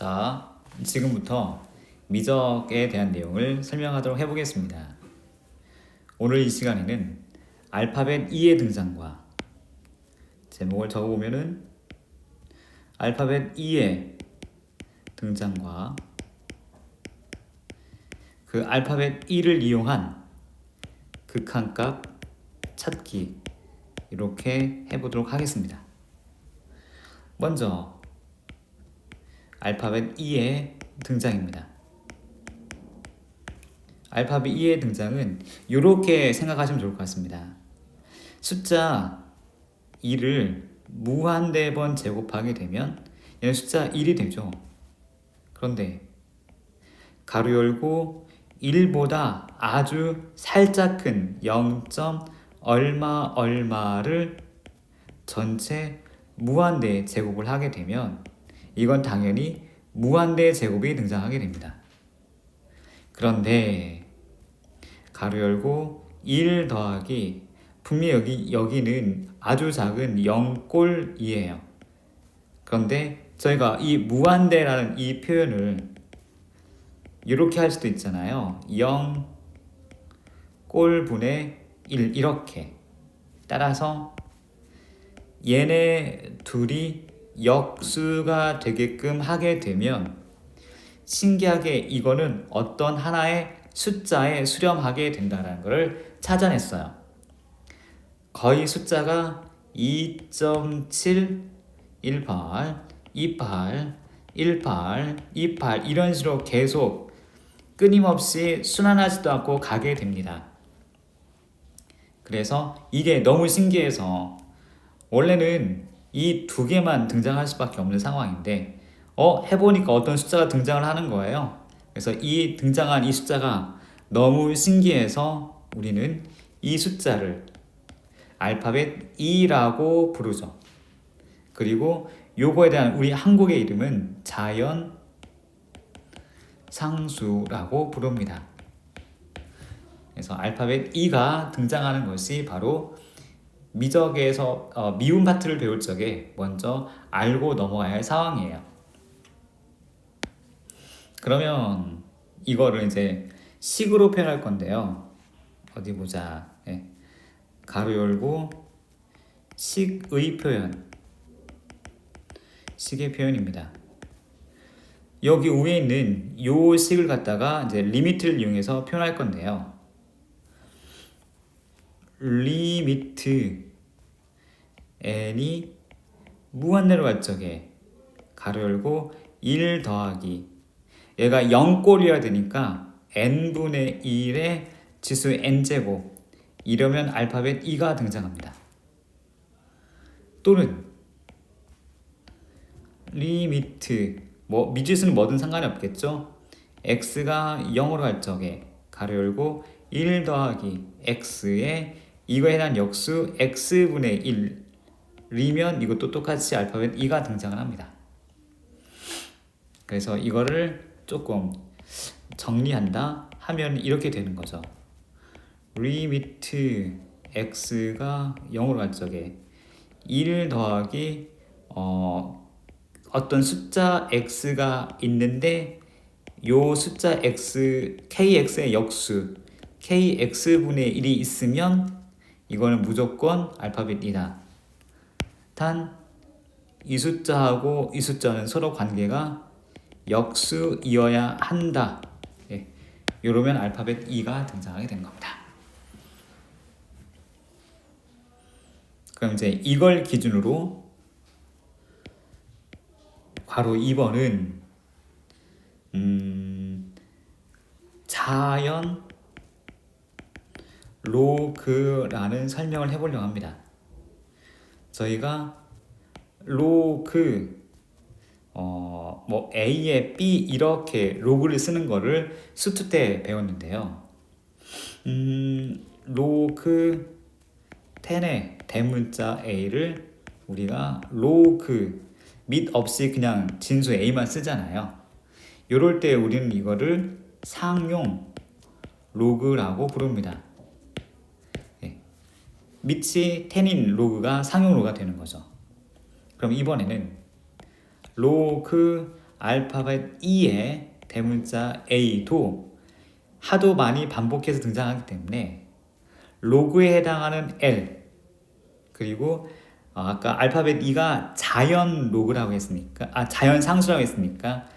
자, 지금부터 미적에 대한 내용을 설명하도록 해보겠습니다. 오늘 이 시간에는 알파벳 E의 등장과 제목을 적어보면은 알파벳 E의 등장과 그 알파벳 E를 이용한 극한값 찾기 이렇게 해보도록 하겠습니다. 먼저 알파벳 E의 등장입니다. 알파벳 E의 등장은 이렇게 생각하시면 좋을 것 같습니다. 숫자 2를 무한대 번 제곱하게 되면 얘는 숫자 1이 되죠. 그런데 가로 열고 1보다 아주 살짝 큰 0. 얼마를 전체 무한대 제곱을 하게 되면 이건 당연히 무한대 제곱이 등장하게 됩니다. 그런데 가로 열고 1 더하기 분명히 여기는 아주 작은 0꼴이에요. 그런데 저희가 이 무한대라는 이 표현을 이렇게 할 수도 있잖아요. 0꼴분의 1 이렇게. 따라서 얘네 둘이 역수가 되게끔 하게 되면 신기하게 이거는 어떤 하나의 숫자에 수렴하게 된다는 것을 찾아냈어요. 거의 숫자가 2.7, 18, 28, 18, 28 이런 식으로 계속 끊임없이 순환하지도 않고 가게 됩니다. 그래서 이게 너무 신기해서 원래는 이 두 개만 등장할 수밖에 없는 상황인데 해보니까 어떤 숫자가 등장을 하는 거예요. 그래서 이 등장한 이 숫자가 너무 신기해서 우리는 이 숫자를 알파벳 E라고 부르죠. 그리고 요거에 대한 우리 한국의 이름은 자연 상수라고 부릅니다. 그래서 알파벳 E가 등장하는 것이 바로 미적에서 미음 파트를 배울 적에 먼저 알고 넘어가야 할 상황이에요. 그러면 이거를 이제 식으로 표현할 건데요. 어디 보자. 네. 가로 열고 식의 표현. 식의 표현입니다. 여기 위에 있는 요 식을 갖다가 이제 리미트를 이용해서 표현할 건데요. 리미트 n이 무한대로 갈 적에 가로 열고 1 더하기 얘가 0꼴이어야 되니까 n분의 1의 지수 n제곱 이러면 알파벳 E가 등장합니다. 또는 리미트 미지수는 뭐든 상관이 없겠죠. x가 0으로 갈 적에 가로 열고 1 더하기 x에 이거에 대한 역수 x분의 1이면 이것도 똑같이 알파벳 E가 등장을 합니다. 그래서 이거를 조금 정리한다 하면 이렇게 되는 거죠. 리미트 x가 0으로 갈 적에 1 더하기 어떤 숫자 x가 있는데 요 숫자 x kx의 역수 kx분의 1이 있으면 이거는 무조건 알파벳 E다. 단 이 숫자하고 이 숫자는 서로 관계가 역수이어야 한다. 예. 이러면 알파벳 E가 등장하게 된 겁니다. 그럼 이제 이걸 기준으로 바로 2번은 자연 로그라는 설명을 해보려고 합니다. 저희가 로그 A에 B 이렇게 로그를 쓰는 거를 수투 때 배웠는데요. 로그 10의 대문자 A를 우리가 로그 및 없이 그냥 진수 A만 쓰잖아요. 이럴 때 우리는 이거를 상용 로그라고 부릅니다. 밑이 10인 로그가 상용 로그가 되는 거죠. 그럼 이번에는 로그 알파벳 E의 대문자 A도 하도 많이 반복해서 등장하기 때문에 로그에 해당하는 L, 그리고 아까 알파벳 E가 자연 로그라고 했으니까, 자연 상수라고 했으니까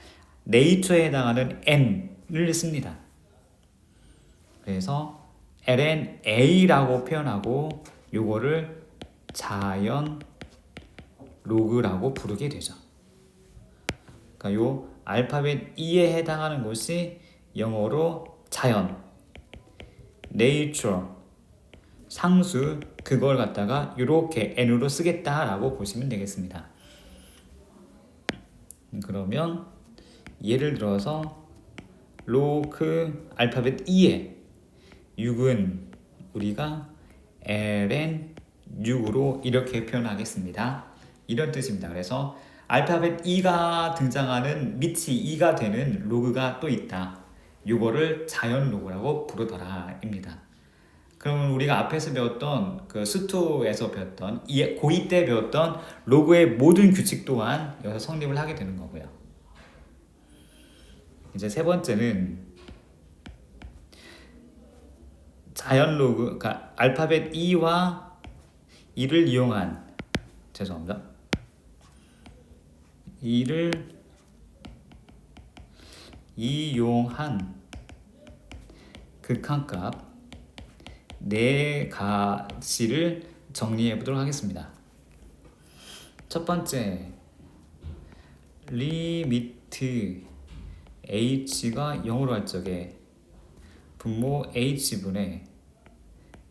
네이처에 해당하는 N을 씁니다. 그래서 LNA라고 표현하고 요거를 자연 로그라고 부르게 되죠. 그러니까 요 알파벳 E에 해당하는 것이 영어로 자연, nature, 상수, 그걸 갖다가 이렇게 N으로 쓰겠다라고 보시면 되겠습니다. 그러면 예를 들어서 로그 알파벳 E에 6은 우리가 LN6으로 이렇게 표현하겠습니다. 이런 뜻입니다. 그래서 알파벳 E가 등장하는 밑이 E가 되는 로그가 또 있다. 요거를 자연 로그라고 부르더라 입니다. 그러면 우리가 앞에서 배웠던 그 수투에서 배웠던 고2 때 배웠던 로그의 모든 규칙 또한 여기서 성립을 하게 되는 거고요. 이제 세 번째는 자연 로그, 그러니까 알파벳 E와 E를 이용한, 죄송합니다. E를 이용한 극한값 4가지를 정리해 보도록 하겠습니다. 첫 번째, 리미트 h가 0으로 할 적에 분모 h분의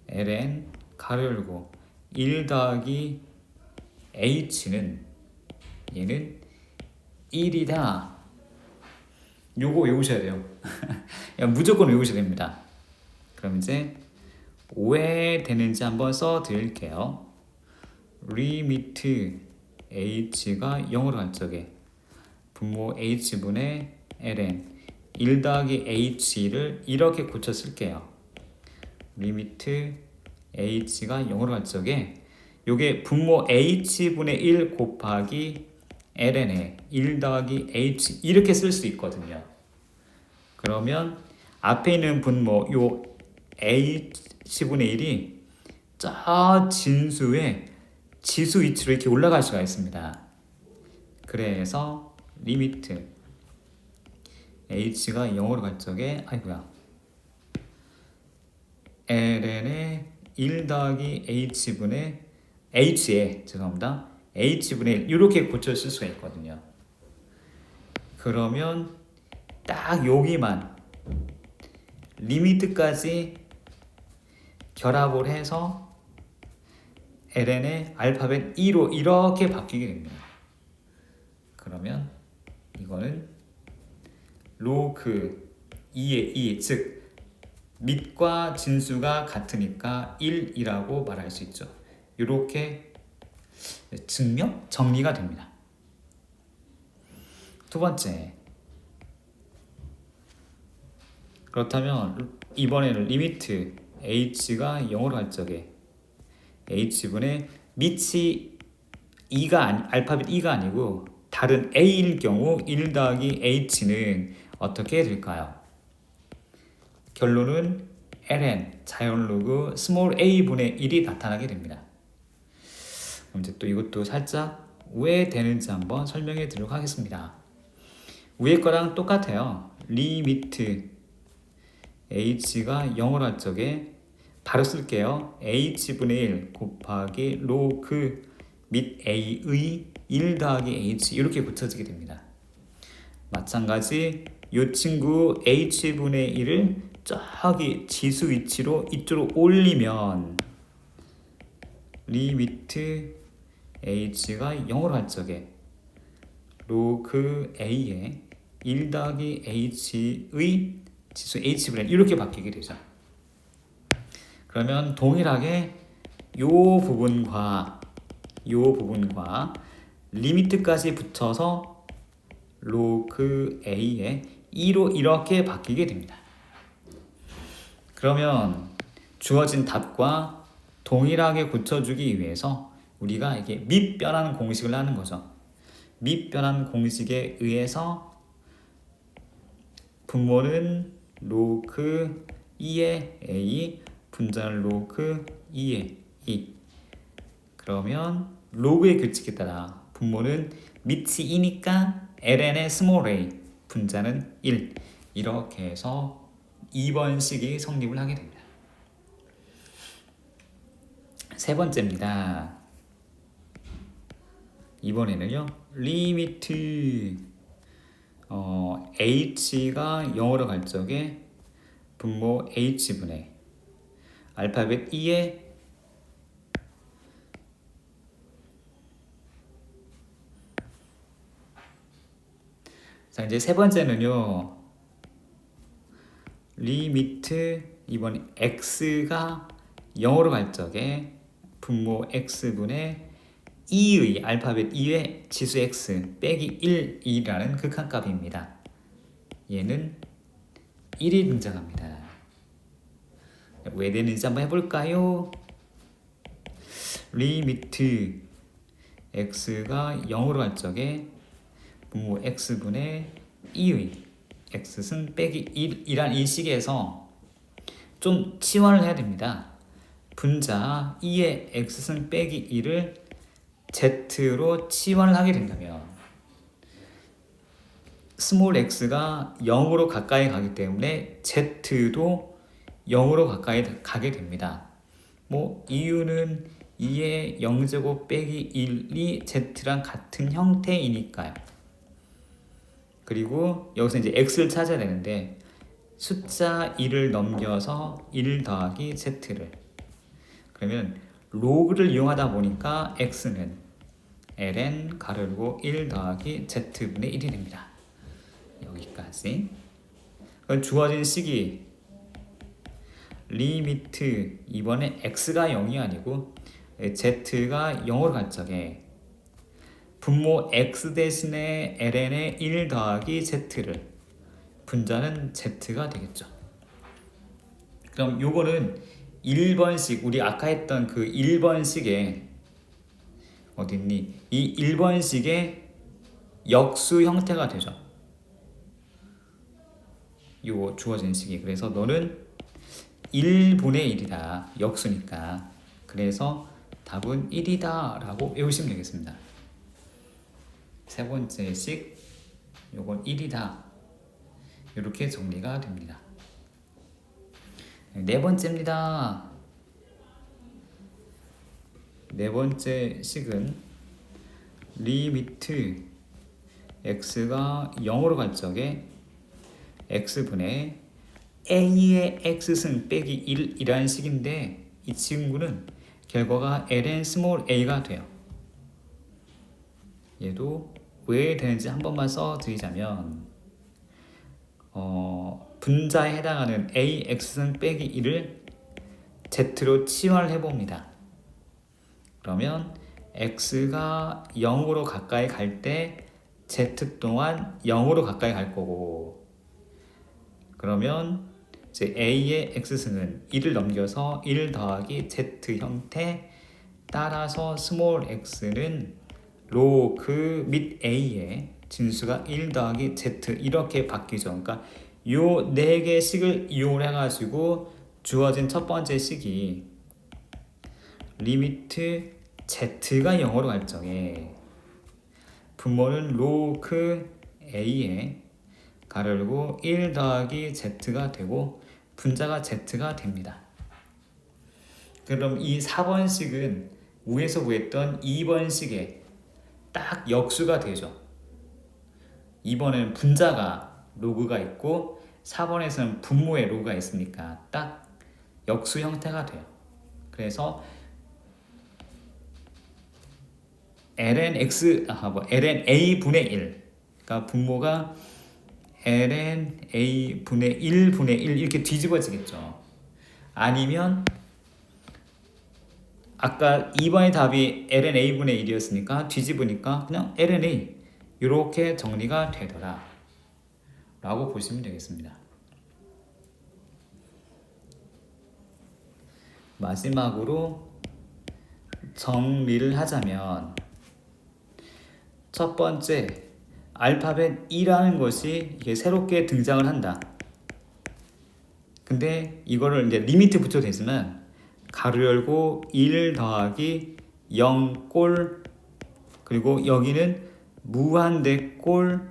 ln 가로 열고 1 더하기 h는 얘는 1이다. 요거 외우셔야 돼요. 무조건 외우셔야 됩니다. 그럼 이제 왜 되는지 한번 써 드릴게요. 리미트 h가 0으로 할 적에 분모 h분의 ln 1 더하기 h를 이렇게 고쳐 쓸게요. 리미트 h가 0으로 할 적에 요게 분모 h분의 1 곱하기 ln에 1 더하기 h 이렇게 쓸 수 있거든요. 그러면 앞에 있는 분모 요 h분의 1이 저 진수의 지수 위치로 이렇게 올라갈 수가 있습니다. 그래서 리미트 h가 0으로 갈 적에 ln의 1 더하기 h분의 죄송합니다. h분의 1 이렇게 고쳐 쓸 수가 있거든요. 그러면 딱 여기만 리미트까지 결합을 해서 ln의 알파벳 E로 이렇게 바뀌게 됩니다. 그러면 이거는 로그 2의 2, 즉 밑과 진수가 같으니까 1이라고 말할 수 있죠. 이렇게 정리가 됩니다. 두 번째, 그렇다면 이번에는 리미트 h가 0으로 할 적에 h분의 밑이 알파벳 E가 아니고 다른 a일 경우 1 더하기 h는 어떻게 될까요? 결론은 ln 자연 로그 스몰 a분의 1이 나타나게 됩니다. 그럼 이제 또 이것도 살짝 왜 되는지 한번 설명해 드리도록 하겠습니다. 위에 거랑 똑같아요. 리미트 h가 0으로 할 적에 바로 쓸게요. h분의 1 곱하기 로그 밑 a의 1 더하기 h 이렇게 붙여지게 됩니다. 마찬가지 이 친구 h분의 1을 저기 지수 위치로 이쪽으로 올리면 리미트 h가 0으로 할 적에 로그 a의 1 더하기 h의 지수 h분의 1 이렇게 바뀌게 되죠. 그러면 동일하게 요 부분과 리미트까지 붙여서 로그 a의 2로 이렇게 바뀌게 됩니다. 그러면 주어진 답과 동일하게 고쳐주기 위해서 우리가 이게 밑변환 공식을 하는 거죠. 밑변환 공식에 의해서 분모는 로그 2의 a, 분자는 로그 2의 2. 그러면 로그의 규칙에 따라 분모는 밑이 2니까 ln의 스몰 a, 분자는 1. 이렇게 해서 2번 식이 성립을 하게 됩니다. 세 번째입니다. 이번에는요, 리미트 h가 0으로 갈 적에 분모 h분의 알파벳 2의 자, 이제 세 번째는요, 리미트 이번 x가 0으로 갈 적에 분모 x분의 2의 알파벳 2의 지수 x 빼기 1이라는 극한값입니다. 얘는 1이 등장합니다. 왜 되는지 한번 해볼까요? 리미트 x가 0으로 갈 적에 분모 x분의 2의 x승 빼기 1이란 이 식에서 좀 치환을 해야 됩니다. 분자 2의 x승 빼기 1을 z로 치환을 하게 된다면 스몰 x가 0으로 가까이 가기 때문에 z도 0으로 가까이 가게 됩니다. 뭐 이유는 2의 0제곱 빼기 1이 z랑 같은 형태이니까요. 그리고 여기서 이제 x를 찾아야 되는데 숫자 1을 넘겨서 1 더하기 z를, 그러면 로그를 이용하다 보니까 x는 ln 가르고 1 더하기 z분의 1이 됩니다. 여기까지. 그럼 주어진 식이 리미트 이번에 x가 0이 아니고 z가 0으로 갈 적에 분모 x 대신에 ln의 1 더하기 z를, 분자는 z가 되겠죠. 그럼 요거는 1번식, 우리 아까 했던 그 1번식에 어딨니? 이 1번식의 역수 형태가 되죠. 요 주어진 식이. 그래서 너는 1분의 1이다. 역수니까. 그래서 답은 1이다 라고 외우시면 되겠습니다. 세 번째 식, 요건 1이다. 이렇게 정리가 됩니다. 네 번째입니다. 네 번째 식은 리미트 x가 0으로 갈 적에 x분의 a의 x승 빼기 1이라는 식인데 이 친구는 결과가 ln 스몰 a가 돼요. 얘도 왜 되는지 한 번만 써드리자면 분자에 해당하는 a x승 빼기 1을 z로 치환을 해봅니다. 그러면 x가 0으로 가까이 갈 때 z 또한 0으로 가까이 갈 거고, 그러면 이제 a의 x승은 1을 넘겨서 1 더하기 z 형태, 따라서 스몰 x는 로그 및 a의 진수가 1 더하기 z 이렇게 바뀌죠. 그러니까 요 4개 식을 이용을 해가지고 주어진 첫 번째 식이 리미트 z가 0으로 갈 적에 분모는 로그 a에 가르고 1 더하기 z가 되고 분자가 z가 됩니다. 그럼 이 4번식은 위에서 구했던 2번식에 딱 역수가 되죠. 2번에는 분자가 로그가 있고 4번에서는 분모에 로그가 있으니까 딱 역수 형태가 돼요. 그래서 ln a 분의 1, 그러니까 분모가 ln a 분의 1 분의 1 이렇게 뒤집어지겠죠. 아니면 아까 2번의 답이 ln a 분의 1이었으니까 뒤집으니까 그냥 ln a 이렇게 정리가 되더라 라고 보시면 되겠습니다. 마지막으로 정리를 하자면 첫 번째, 알파벳 E라는 것이 이게 새롭게 등장을 한다. 근데 이거를 이제 리미트 붙여도 되지만 가로 열고 1 더하기 0 꼴, 그리고 여기는 무한대 꼴.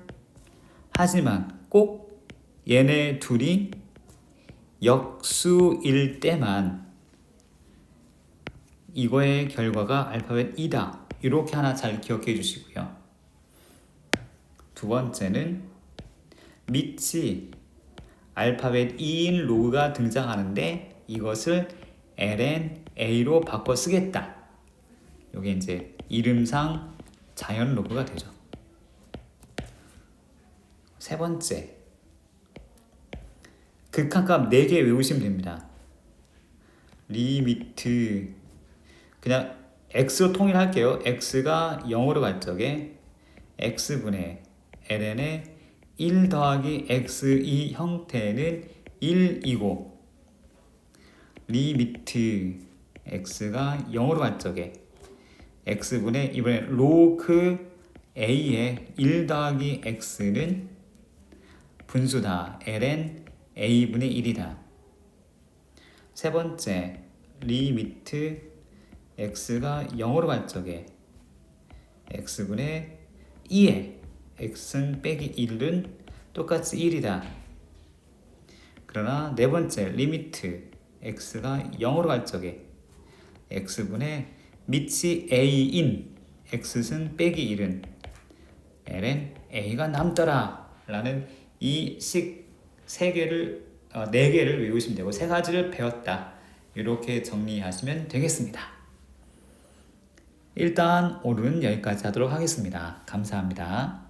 하지만 꼭 얘네 둘이 역수일 때만 이거의 결과가 알파벳 E다. 이렇게 하나 잘 기억해 주시고요. 두 번째는 밑이 알파벳 E인 로그가 등장하는데 이것을 LNA로 바꿔 쓰겠다. 이게 이제 이름상 자연 로그가 되죠. 세 번째, 극한값 4개 외우시면 됩니다. 리미트, 그냥 x로 통일할게요. x가 0으로 갈 적에 x분의 ln의 1 더하기 x2 형태는 1이고, 리미트 x가 0으로 갈 적에 x분의 이번에 로그 a의 1 더하기 x는 분수다. ln a분의 1이다. 세 번째, 리미트 x가 0으로 갈 적에 x분의 2의 x는 빼기 1은 똑같이 1이다. 그러나 네 번째, 리미트 x가 0으로 갈 적에 x분의 밑이 a인 x승 빼기 1은 ln a가 남더라 라는 이 식 3개를 4개를 외우시면 되고 3가지를 배웠다. 이렇게 정리하시면 되겠습니다. 일단 오늘은 여기까지 하도록 하겠습니다. 감사합니다.